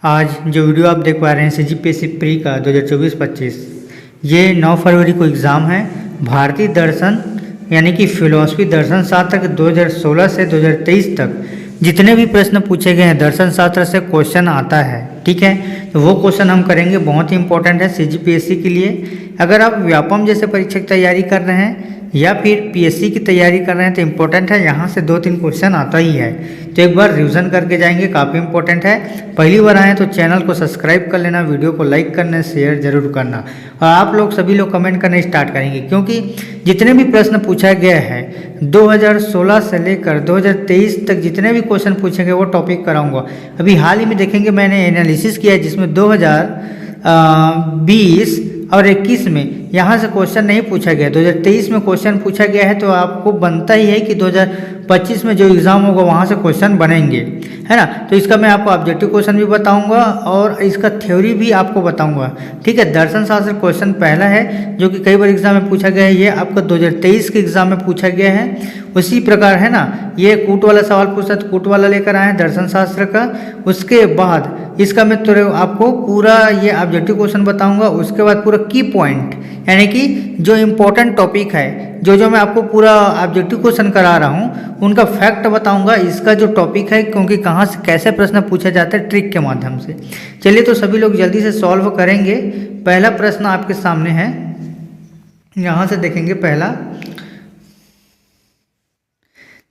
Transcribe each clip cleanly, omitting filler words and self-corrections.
आज जो वीडियो आप देख पा रहे हैं सीजीपीएससी प्री का 2024-25 ये 9 फरवरी को एग्ज़ाम है। भारतीय दर्शन यानी कि फिलोसफी दर्शन शास्त्र के 2016 से 2023 तक जितने भी प्रश्न पूछे गए हैं दर्शन शास्त्र से क्वेश्चन आता है, ठीक है। तो वो क्वेश्चन हम करेंगे, बहुत ही इंपॉर्टेंट है सीजीपीएससी के लिए। अगर आप व्यापम जैसे परीक्षा की तैयारी कर रहे हैं या फिर पीएससी की तैयारी कर रहे हैं तो इम्पोर्टेंट है, यहाँ से 2-3 क्वेश्चन आता ही है। तो एक बार रिवीजन करके जाएंगे, काफ़ी इंपॉर्टेंट है। पहली बार आए तो चैनल को सब्सक्राइब कर लेना, वीडियो को लाइक करना, शेयर जरूर करना और आप लोग सभी लोग कमेंट करना स्टार्ट करेंगे, क्योंकि जितने भी प्रश्न पूछा गया है 2016 से लेकर 2023 तक जितने भी क्वेश्चन पूछे गए वो टॉपिक कराऊंगा। अभी हाल ही में देखेंगे मैंने एनालिसिस किया है जिसमें 2020 और 21 में यहाँ से क्वेश्चन नहीं पूछा गया, 2023 में क्वेश्चन पूछा गया है। तो आपको बनता ही है कि 2025 में जो एग्ज़ाम होगा वहाँ से क्वेश्चन बनेंगे, है ना। तो इसका मैं आपको ऑब्जेक्टिव क्वेश्चन भी बताऊंगा और इसका थ्योरी भी आपको बताऊंगा, ठीक है। दर्शन शास्त्र क्वेश्चन पहला है जो कि कई बार एग्जाम में पूछा गया है, ये आपका 2023 के एग्जाम में पूछा गया है। उसी प्रकार है ना, ये कूट वाला सवाल पूछा तो कूट वाला लेकर आए दर्शन शास्त्र का। उसके बाद इसका मैं तो आपको पूरा ये ऑब्जेक्टिव क्वेश्चन बताऊंगा। उसके बाद पूरा की पॉइंट यानी कि जो इम्पोर्टेंट टॉपिक है, जो मैं आपको पूरा ऑब्जेक्टिव क्वेश्चन करा रहा हूँ उनका फैक्ट बताऊंगा। इसका जो टॉपिक है क्योंकि कहाँ से कैसे प्रश्न पूछे जाते हैं ट्रिक के माध्यम से। चलिए तो सभी लोग जल्दी से सॉल्व करेंगे। पहला प्रश्न आपके सामने है, यहाँ से देखेंगे पहला।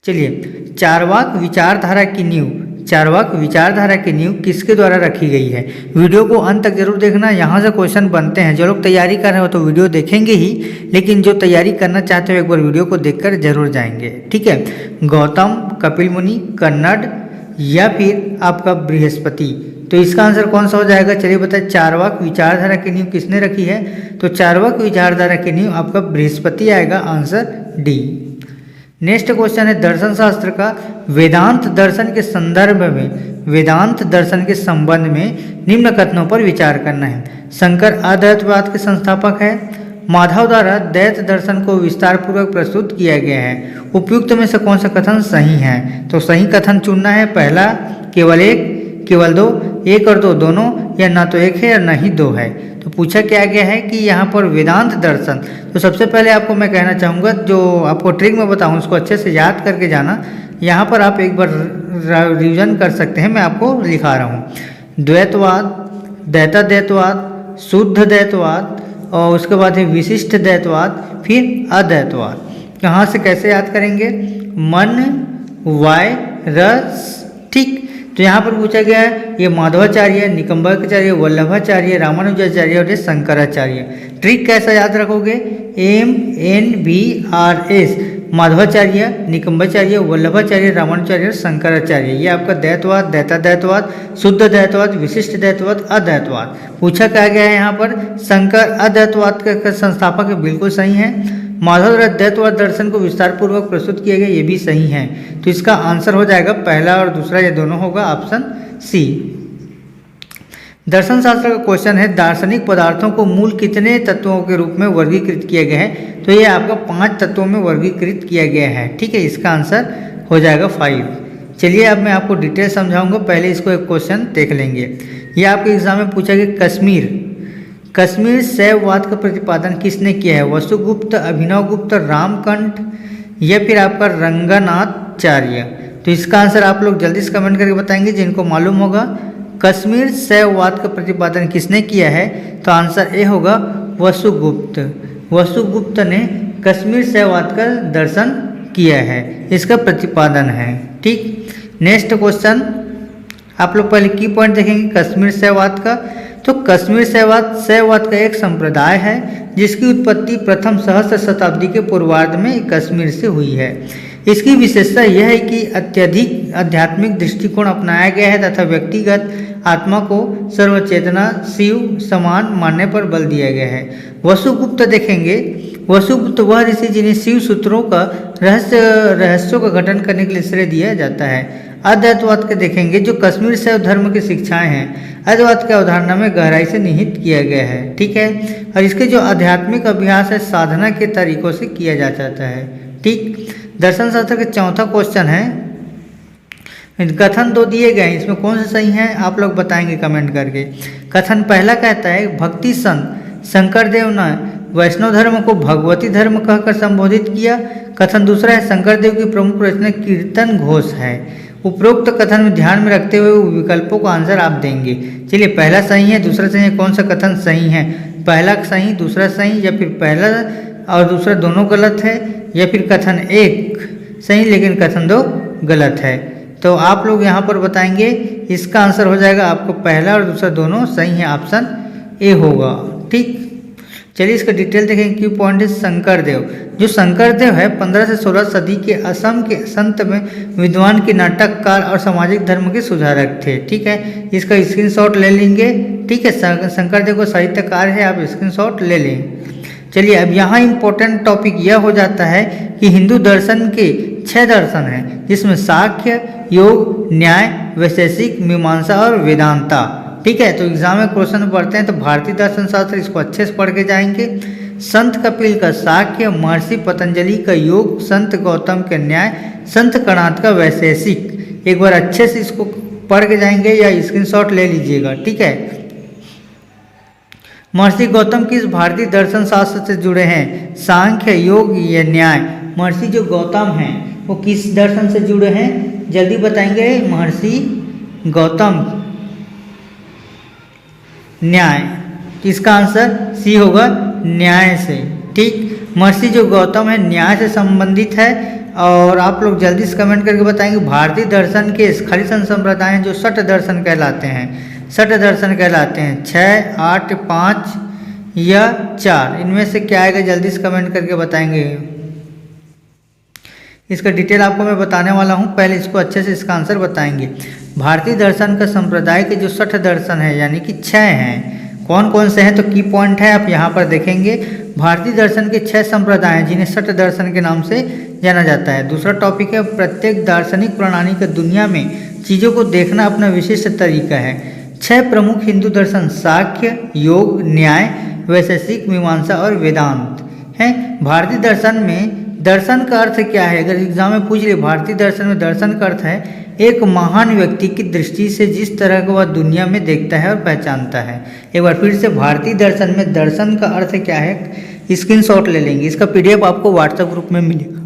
चलिए, चार्वाक विचारधारा की नींव, चार्वाक विचारधारा की नींव किसके द्वारा रखी गई है। वीडियो को अंत तक जरूर देखना, यहाँ से क्वेश्चन बनते हैं। जो लोग तैयारी कर रहे हो तो वीडियो देखेंगे ही, लेकिन जो तैयारी करना चाहते हो एक बार वीडियो को देखकर जरूर जाएंगे, ठीक है। गौतम, कपिल मुनि, कन्नड़ या फिर आपका बृहस्पति, तो इसका आंसर कौन सा हो जाएगा। चलिए बताए, चार्वाक विचारधारा की नींव किसने रखी है। तो चार्वाक विचारधारा की नींव आपका बृहस्पति आएगा, आंसर डी। नेक्स्ट क्वेश्चन है, दर्शन शास्त्र का वेदांत दर्शन के संदर्भ में, वेदांत दर्शन के संबंध में निम्न कथनों पर विचार करना है। शंकर अद्वैतवाद के संस्थापक है। माधव द्वारा द्वैत दर्शन को विस्तार पूर्वक प्रस्तुत किया गया है। उपयुक्त में से कौन सा कथन सही है। तो सही कथन चुनना है। पहला, केवल एक, केवल दो, एक और दो दोनों, या ना तो एक है और ना ही दो है। तो पूछा क्या गया है कि यहाँ पर वेदांत दर्शन। तो सबसे पहले आपको मैं कहना चाहूँगा, जो आपको ट्रिक में बताऊँ उसको अच्छे से याद करके जाना। यहाँ पर आप एक बार रिवीजन कर सकते हैं, मैं आपको लिखा रहा हूँ। द्वैतवाद, द्वैताद्वैतवाद, शुद्ध द्वैतवाद और उसके बाद है विशिष्ट द्वैतवाद, फिर अद्वैतवाद। यहाँ से कैसे याद करेंगे, मन, वाय, रस, ठीक। तो यहाँ पर पूछा गया है ये माधवाचार्य, निकंबाचार्य, वल्लभाचार्य, रामानुजाचार्य और शंकराचार्य। ट्रिक कैसा याद रखोगे, MNVRS, माधवाचार्य, निकंबाचार्य, वल्लभाचार्य, रामानुजाचार्य, शंकराचार्य। ये आपका द्वैतवाद, द्वैताद्वैतवाद, शुद्ध द्वैतवाद, विशिष्ट द्वैतवाद, अद्वैतवाद। पूछा क्या गया है यहाँ पर, शंकर अद्वैतवाद के संस्थापक है, बिल्कुल सही है। माधव द्वैतवाद दर्शन को विस्तार पूर्वक प्रस्तुत किया गया, ये भी सही है। तो इसका आंसर हो जाएगा पहला और दूसरा, ये दोनों होगा, ऑप्शन सी। दर्शन शास्त्र का क्वेश्चन है, दार्शनिक पदार्थों को मूल कितने तत्वों के रूप में वर्गीकृत किया गया है। तो ये आपका 5 तत्वों में वर्गीकृत किया गया है, ठीक है। इसका आंसर हो जाएगा 5। चलिए अब मैं आपको डिटेल समझाऊंगा, पहले इसको एक क्वेश्चन देख लेंगे। ये आपके एग्जाम में पूछा गया, कश्मीर शैववाद का प्रतिपादन किसने किया है। वसुगुप्त, अभिनवगुप्त, रामकंठ या फिर आपका रंगनाथाचार्य। तो इसका आंसर आप लोग जल्दी से कमेंट करके बताएंगे जिनको मालूम होगा। कश्मीर शैववाद का प्रतिपादन किसने किया है। तो आंसर ए होगा वसुगुप्त। वसुगुप्त ने कश्मीर शैववाद का दर्शन किया है, इसका प्रतिपादन है, ठीक। नेक्स्ट क्वेश्चन आप लोग पहले की पॉइंट देखेंगे कश्मीर शैववाद का। तो कश्मीर शैववाद का एक संप्रदाय है जिसकी उत्पत्ति प्रथम सहस्त्र शताब्दी के पूर्वार्ध में कश्मीर से हुई है। इसकी विशेषता यह है कि अत्यधिक आध्यात्मिक दृष्टिकोण अपनाया गया है तथा व्यक्तिगत आत्मा को सर्वचेतना शिव समान मानने पर बल दिया गया है। वसुगुप्त देखेंगे, वसुगुप्त वह ऋषि जिन्हें शिव सूत्रों का रहस्यों का गठन करने के लिए श्रेय दिया जाता है। अद्वैतवाद के देखेंगे, जो कश्मीर शैव धर्म की शिक्षाएं हैं अद्वैत की अवधारणा में गहराई से निहित किया गया है, ठीक है। और इसके जो आध्यात्मिक अभ्यास है साधना के तरीकों से किया जा जाता है, ठीक। दर्शन शास्त्र का चौथा क्वेश्चन है, कथन दो दिए गए हैं, इसमें कौन सा सही है आप लोग बताएंगे कमेंट करके। कथन पहला कहता है भक्ति संत शंकरदेव ने वैष्णव धर्म को भगवती धर्म कहकर संबोधित किया। कथन दूसरा है शंकरदेव की प्रमुख रचना कीर्तन घोष है। उपरोक्त कथन में ध्यान में रखते हुए विकल्पों का आंसर आप देंगे। चलिए पहला सही है, दूसरा सही है, कौन सा कथन सही है? पहला सही, दूसरा सही, या फिर पहला और दूसरा दोनों गलत है, या फिर कथन एक सही लेकिन कथन दो गलत है? तो आप लोग यहाँ पर बताएंगे। इसका आंसर हो जाएगा आपको पहला और दूसरा दोनों सही है, ऑप्शन ए होगा। ठीक, चलिए इसका डिटेल देखेंगे। की पॉइंट है शंकरदेव। जो शंकरदेव है 15 से 16 सदी के असम के संत में विद्वान के नाटककार और सामाजिक धर्म के सुधारक थे। ठीक है, इसका स्क्रीनशॉट ले लेंगे। ठीक है, शंकरदेव को साहित्यकार है, आप स्क्रीनशॉट ले लें। चलिए अब यहाँ इम्पोर्टेंट टॉपिक यह हो जाता है कि हिंदू दर्शन के 6 दर्शन हैं, जिसमें सांख्य, योग, न्याय, वैशेषिक, मीमांसा और वेदांता। ठीक है, तो एग्जाम में क्वेश्चन पढ़ते हैं तो भारतीय दर्शन शास्त्र इसको अच्छे से पढ़ के जाएंगे। संत कपिल का सांख्य, महर्षि पतंजलि का योग, संत गौतम का न्याय, संत कणाद का वैशेषिक। एक बार अच्छे से इसको पढ़ के जाएंगे या स्क्रीनशॉट ले लीजिएगा। ठीक है, महर्षि गौतम किस भारतीय दर्शन शास्त्र से जुड़े हैं? सांख्य, योग या न्याय? महर्षि जो गौतम हैं वो किस दर्शन से जुड़े हैं? जल्दी बताएंगे। महर्षि गौतम न्याय, इसका आंसर सी होगा, न्याय से। ठीक, महर्षि जो गौतम है न्याय से संबंधित है। और आप लोग जल्दी से कमेंट करके बताएंगे भारतीय दर्शन के खाली संप्रदाय हैं जो षट दर्शन कहलाते हैं। षट दर्शन कहलाते हैं 6, 8, 5 या 4, इनमें से क्या आएगा? जल्दी से कमेंट करके बताएंगे। इसका डिटेल आपको मैं बताने वाला हूँ, पहले इसको अच्छे से इसका आंसर बताएंगे। भारतीय दर्शन का संप्रदाय के जो 6 दर्शन है यानी कि 6 हैं, कौन कौन से हैं? तो की पॉइंट है आप यहाँ पर देखेंगे। भारतीय दर्शन के 6 संप्रदाय हैं जिन्हें षट दर्शन के नाम से जाना जाता है। दूसरा टॉपिक है प्रत्येक दार्शनिक प्रणाली का दुनिया में चीज़ों को देखना अपना विशिष्ट तरीका है। 6 प्रमुख हिंदू दर्शन सांख्य, योग, न्याय, वैशेषिक, मीमांसा और वेदांत हैं। भारतीय दर्शन में दर्शन का अर्थ क्या है? अगर एग्जाम में पूछ ले भारतीय दर्शन में दर्शन का अर्थ है एक महान व्यक्ति की दृष्टि से जिस तरह को वह दुनिया में देखता है और पहचानता है। एक बार फिर से भारतीय दर्शन में दर्शन का अर्थ क्या है? स्क्रीनशॉट ले लेंगे। इसका पीडीएफ आपको व्हाट्सएप ग्रुप में मिलेगा।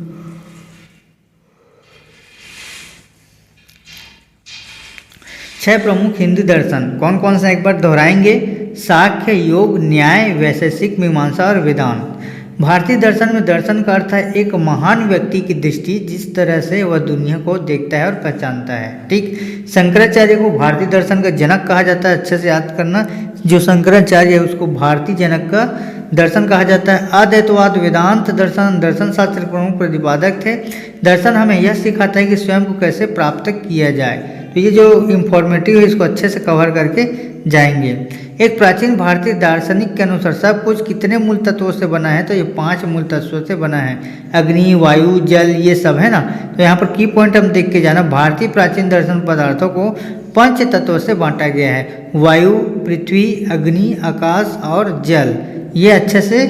छह प्रमुख हिंदू दर्शन कौन कौन से एक बार दोहराएंगे? सांख्य, योग, न्याय, वैशेषिक, मीमांसा और वेदांत। भारतीय दर्शन में दर्शन का अर्थ है एक महान व्यक्ति की दृष्टि जिस तरह से वह दुनिया को देखता है और पहचानता है। ठीक, शंकराचार्य को भारतीय दर्शन का जनक कहा जाता है, अच्छे से याद करना। जो शंकराचार्य है उसको भारतीय जनक का दर्शन कहा जाता है। अद्वैतवाद, वेदांत दर्शन दर्शन शास्त्र के प्रमुख प्रतिपादक थे। दर्शन हमें यह सिखाता है कि स्वयं को कैसे प्राप्त किया जाए। तो ये जो इंफॉर्मेटिव है इसको अच्छे से कवर करके जाएंगे। एक प्राचीन भारतीय दार्शनिक के अनुसार सब कुछ कितने मूल तत्वों से बना है? तो ये 5 मूल तत्वों से बना है। अग्नि, वायु, जल, ये सब है ना। तो यहाँ पर की पॉइंट हम देख के जाना। भारतीय प्राचीन दर्शन पदार्थों को 5 तत्वों से बांटा गया है। वायु, पृथ्वी, अग्नि, आकाश और जल। ये अच्छे से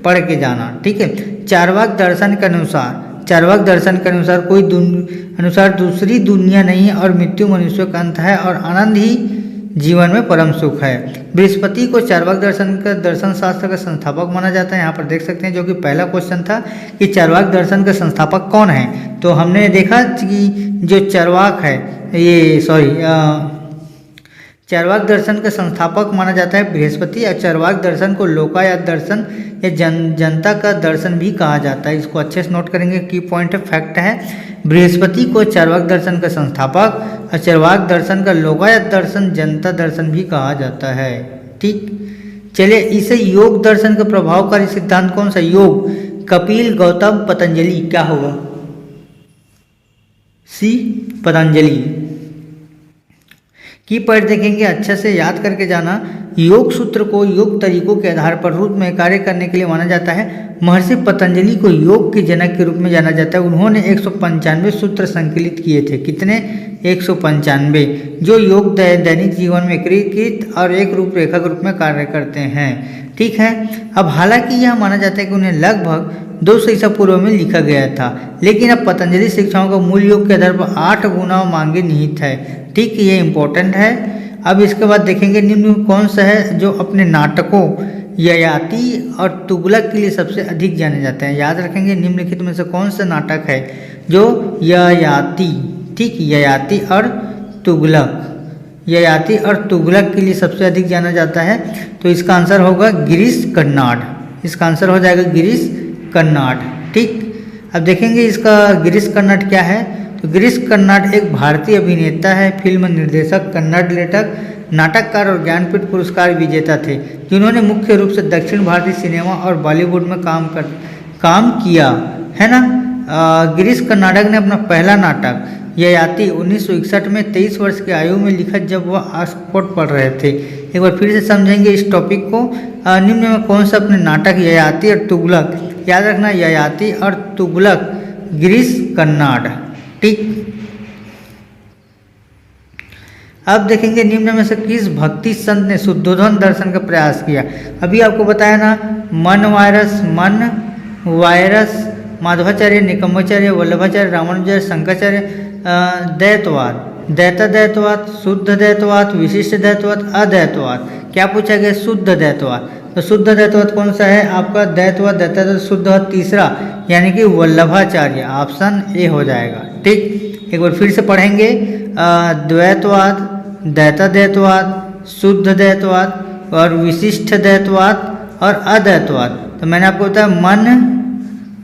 पढ़ के जाना। ठीक है, चार्वाक दर्शन के अनुसार कोई अनुसार दूसरी दुनिया नहीं है और मृत्यु मनुष्य का अंत है और आनंद ही जीवन में परम सुख है। बृहस्पति को चार्वाक दर्शन शास्त्र का संस्थापक माना जाता है। यहाँ पर देख सकते हैं, जो कि पहला क्वेश्चन था कि चार्वाक दर्शन का संस्थापक कौन है। तो हमने देखा कि जो चार्वाक है चार्वाक दर्शन का संस्थापक माना जाता है बृहस्पति। और चार्वाक दर्शन को लोकायत दर्शन या जनता का दर्शन भी कहा जाता है। इसको अच्छे से नोट करेंगे, की पॉइंट है, फैक्ट है। बृहस्पति को चार्वाक दर्शन का संस्थापक और चार्वाक दर्शन का लोकायत दर्शन, जनता दर्शन भी कहा जाता है। ठीक, चलिए इसे योग दर्शन का प्रभावकारी सिद्धांत कौन सा? योग, कपिल, गौतम, पतंजलि। क्या होगा? सी, पतंजलि। की पॉइंट देखेंगे, अच्छे से याद करके जाना। योग सूत्र को योग तरीकों के आधार पर रूप में कार्य करने के लिए माना जाता है। महर्षि पतंजलि को योग के जनक के रूप में जाना जाता है। उन्होंने 195 सूत्र संकलित किए थे। कितने? 195, जो योग दैनिक जीवन में एकीकृत और एक रूपरेखा के रूप में कार्य करते हैं। ठीक है। अब हालांकि यह माना जाता है कि उन्हें लगभग 200 ईसा पूर्व में लिखा गया था, लेकिन अब पतंजलि शिक्षाओं का मूल योग के आधार पर 8 गुना मांगे निहित है। ठीक, ये इंपॉर्टेंट है। अब इसके बाद देखेंगे निम्न में कौन सा है जो अपने नाटकों ययाति और तुगलक के लिए सबसे अधिक जाने जाते हैं। याद रखेंगे निम्नलिखित में से कौन सा नाटक है जो ययाति, ठीक, ययाति और तुगलक, ययाति और तुगलक के लिए सबसे अधिक जाना जाता है। तो इसका आंसर होगा गिरीश कर्नाड, इसका आंसर हो जाएगा गिरीश कर्नाड। ठीक, अब देखेंगे इसका गिरीश कर्नाड क्या है। तो गिरीश कर्नाड एक भारतीय अभिनेता है, फिल्म निर्देशक, कन्नड़ लेखक, नाटककार और ज्ञानपीठ पुरस्कार विजेता थे, जिन्होंने मुख्य रूप से दक्षिण भारतीय सिनेमा और बॉलीवुड में काम किया है ना। गिरीश कर्नाडक ने अपना पहला नाटक ययाति 1961 में 23 वर्ष की आयु में लिखा जब वह ऑक्सफोर्ड पढ़ रहे थे। एक बार फिर से समझेंगे इस टॉपिक को। निम्न में कौन सा अपने नाटक ययाति और तुगलक, याद रखना ययाति और तुगलक, गिरीश कर्नाड। ठीक, अब देखेंगे निम्न में से किस भक्ति संत ने शुद्धोधन दर्शन का प्रयास किया। अभी आपको बताया ना, मन वायरस, माधवाचार्य, निकम्बाचार्य, वल्लभाचार्य, रामानुजाचार्य, शंकराचार्य, द्वैतवाद, शुद्ध द्वैतवाद, विशिष्ट द्वैतवाद, अद्वैतवाद। क्या पूछा गया? शुद्ध द्वैतवाद। तो शुद्ध द्वैतवाद कौन सा है आपका? द्वैतवाद, शुद्ध तीसरा यानी कि वल्लभाचार्य, ऑप्शन ए हो जाएगा। ठीक, एक बार फिर से पढ़ेंगे, द्वैतवाद, द्वैतवाद, शुद्ध द्वैतवाद और विशिष्ट द्वैतवाद और अद्वैतवाद। तो मैंने आपको बताया मन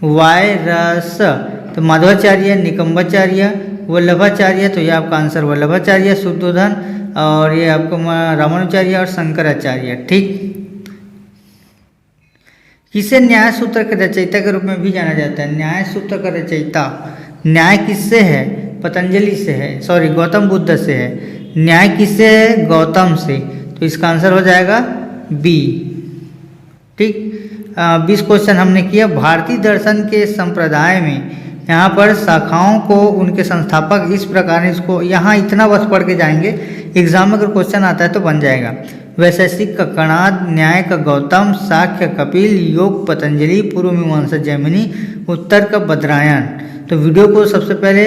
वायरस, तो माधवाचार्य, निकम्बाचार्य, वल्लभाचार्य, तो ये आपका आंसर वल्लभाचार्य, शुद्धोधन, और ये आपको रामानुजाचार्य और शंकराचार्य। ठीक, किसे न्याय सूत्र के रचयिता के रूप में भी जाना जाता है? न्याय सूत्र का रचयिता, न्याय किससे है? पतंजलि से है, सॉरी गौतम बुद्ध से है। न्याय किससे है? गौतम से। तो इसका आंसर हो जाएगा बी। ठीक, 20 क्वेश्चन हमने किया। भारतीय दर्शन के संप्रदाय में यहाँ पर शाखाओं को उनके संस्थापक इस प्रकार, इसको यहाँ इतना बस पढ़ के जाएंगे, एग्जाम में अगर क्वेश्चन आता है तो बन जाएगा। वैशेषिक का कणाद, न्याय का गौतम, शाक्य कपिल, योग पतंजलि, पूर्व मीमांसा जैमिनी, उत्तर का बद्रायन। तो वीडियो को सबसे पहले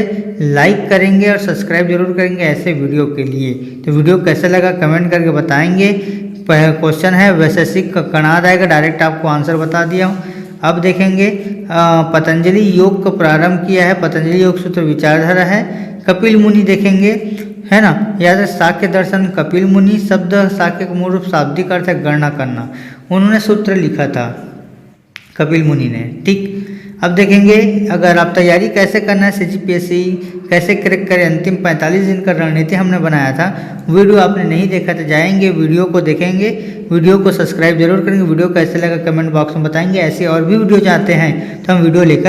लाइक करेंगे और सब्सक्राइब जरूर करेंगे ऐसे वीडियो के लिए। तो वीडियो कैसे लगा कमेंट करके बताएंगे। पहला क्वेश्चन है वैशेषिक का कणाद आएगा, डायरेक्ट आपको आंसर बता दिया हूँ। अब देखेंगे पतंजलि योग का प्रारंभ किया है, पतंजलि योग सूत्र विचारधारा है। कपिल मुनि देखेंगे, है ना, याद है शाक्य दर्शन, कपिल मुनि, शब्द शाक्य का मूल रूप शाब्दिक अर्थ है गणना करना, उन्होंने सूत्र लिखा था कपिल मुनि ने। ठीक, अब देखेंगे अगर आप तैयारी कैसे करना है CGPSC कैसे क्रैक करें, अंतिम 45 दिन का रणनीति हमने बनाया था। वीडियो आपने नहीं देखा तो जाएंगे, वीडियो को देखेंगे, वीडियो को सब्सक्राइब जरूर करेंगे। वीडियो कैसे लगा कमेंट बॉक्स में बताएंगे। ऐसे और भी वीडियो चाहते हैं तो हम वीडियो लेकर